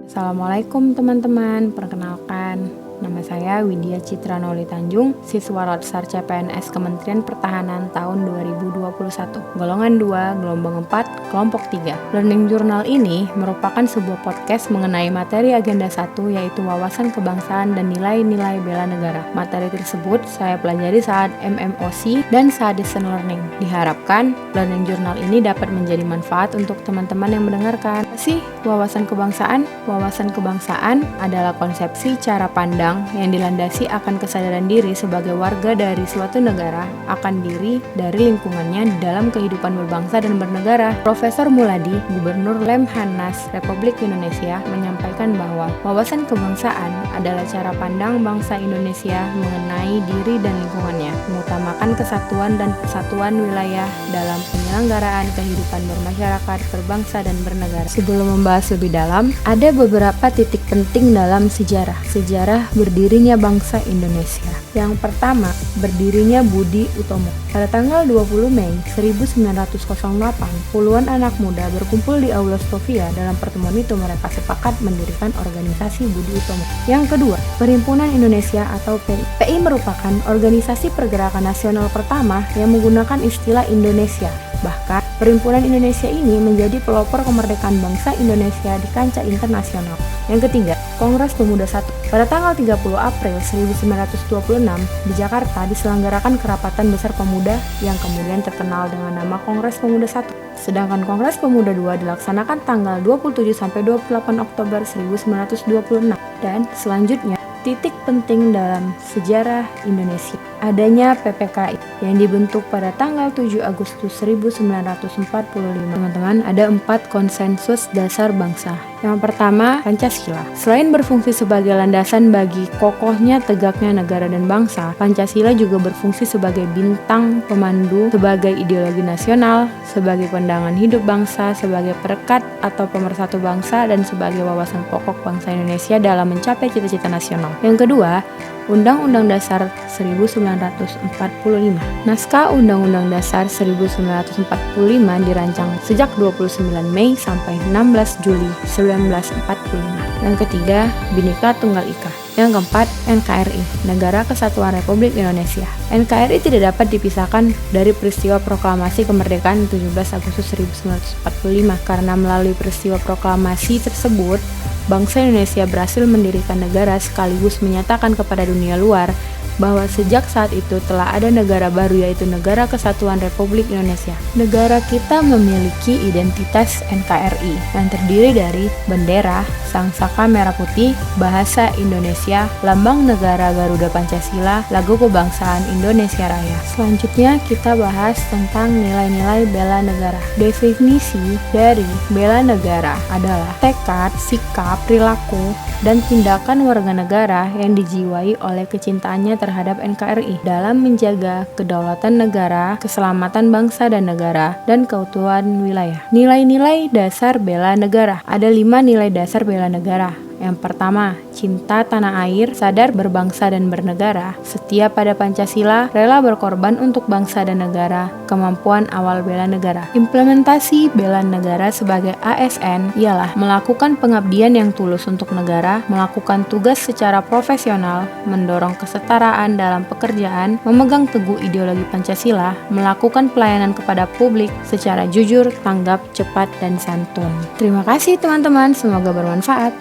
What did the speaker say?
Assalamualaikum teman-teman, perkenalkan nama saya Widya Citra Noli Tanjung, siswa Latsar CPNS Kementerian Pertahanan tahun 2021, golongan 2, gelombang 4, kelompok 3. Learning Journal ini merupakan sebuah podcast mengenai materi agenda 1 yaitu wawasan kebangsaan dan nilai-nilai bela negara. Materi tersebut saya pelajari saat MMOC dan saat Distance Learning. Diharapkan Learning Journal ini dapat menjadi manfaat untuk teman-teman yang mendengarkan. Apa sih wawasan kebangsaan? Wawasan kebangsaan adalah konsepsi cara pandang yang dilandasi akan kesadaran diri sebagai warga dari suatu negara, akan diri dari lingkungannya dalam kehidupan berbangsa dan bernegara. Profesor Muladi, Gubernur Lemhanas Republik Indonesia, menyampaikan bahwa wawasan kebangsaan adalah cara pandang bangsa Indonesia mengenai diri dan lingkungannya, mengutamakan kesatuan dan persatuan wilayah dalam penyelenggaraan kehidupan bermasyarakat, berbangsa, dan bernegara. Sebelum membahas lebih dalam, ada beberapa titik penting dalam sejarah berdirinya bangsa Indonesia. Yang pertama, berdirinya Budi Utomo. Pada tanggal 20 Mei 1908, puluhan anak muda berkumpul di Aula Stovia. Dalam pertemuan itu mereka sepakat mendirikan organisasi Budi Utomo. Yang kedua, Perhimpunan Indonesia atau PI. PI merupakan organisasi pergerakan nasional pertama yang menggunakan istilah Indonesia. Bahkan, Perhimpunan Indonesia ini menjadi pelopor kemerdekaan bangsa Indonesia di kancah internasional. Yang ketiga, Kongres Pemuda I. Pada tanggal 30 April 1926, di Jakarta diselenggarakan kerapatan besar pemuda yang kemudian terkenal dengan nama Kongres Pemuda I. Sedangkan Kongres Pemuda II dilaksanakan tanggal 27-28 Oktober 1926. Dan selanjutnya, titik penting dalam sejarah Indonesia, adanya PPKI yang dibentuk pada tanggal 7 Agustus 1945. Teman-teman, ada 4 konsensus dasar bangsa. Yang pertama, Pancasila. Selain berfungsi sebagai landasan bagi kokohnya tegaknya negara dan bangsa, Pancasila juga berfungsi sebagai bintang pemandu, sebagai ideologi nasional, sebagai pandangan hidup bangsa, sebagai perekat atau pemersatu bangsa, dan sebagai wawasan pokok bangsa Indonesia dalam mencapai cita-cita nasional. Yang kedua, Undang-Undang Dasar 1945. Naskah Undang-Undang Dasar 1945 dirancang sejak 29 Mei sampai 16 Juli 1945. Yang ketiga, Bhinneka Tunggal Ika. Yang keempat, NKRI, Negara Kesatuan Republik Indonesia. NKRI tidak dapat dipisahkan dari peristiwa proklamasi kemerdekaan 17 Agustus 1945 karena melalui peristiwa proklamasi tersebut, bangsa Indonesia berhasil mendirikan negara sekaligus menyatakan kepada dunia luar bahwa sejak saat itu telah ada negara baru yaitu Negara Kesatuan Republik Indonesia. Negara kita memiliki identitas NKRI yang terdiri dari bendera, sangsaka merah putih, bahasa Indonesia, lambang negara Garuda Pancasila, lagu kebangsaan Indonesia Raya. Selanjutnya kita bahas tentang nilai-nilai bela negara. Definisi dari bela negara adalah tekad, sikap, perilaku, dan tindakan warga negara yang dijiwai oleh kecintaannya terhadap NKRI dalam menjaga kedaulatan negara, keselamatan bangsa dan negara, dan keutuhan wilayah. Nilai-nilai dasar bela negara. Ada 5 nilai dasar bela negara. Yang pertama, cinta tanah air, sadar berbangsa dan bernegara, setia pada Pancasila, rela berkorban untuk bangsa dan negara, kemampuan awal bela negara. Implementasi bela negara sebagai ASN ialah melakukan pengabdian yang tulus untuk negara, melakukan tugas secara profesional, mendorong kesetaraan dalam pekerjaan, memegang teguh ideologi Pancasila, melakukan pelayanan kepada publik secara jujur, tanggap, cepat, dan santun. Terima kasih teman-teman, semoga bermanfaat.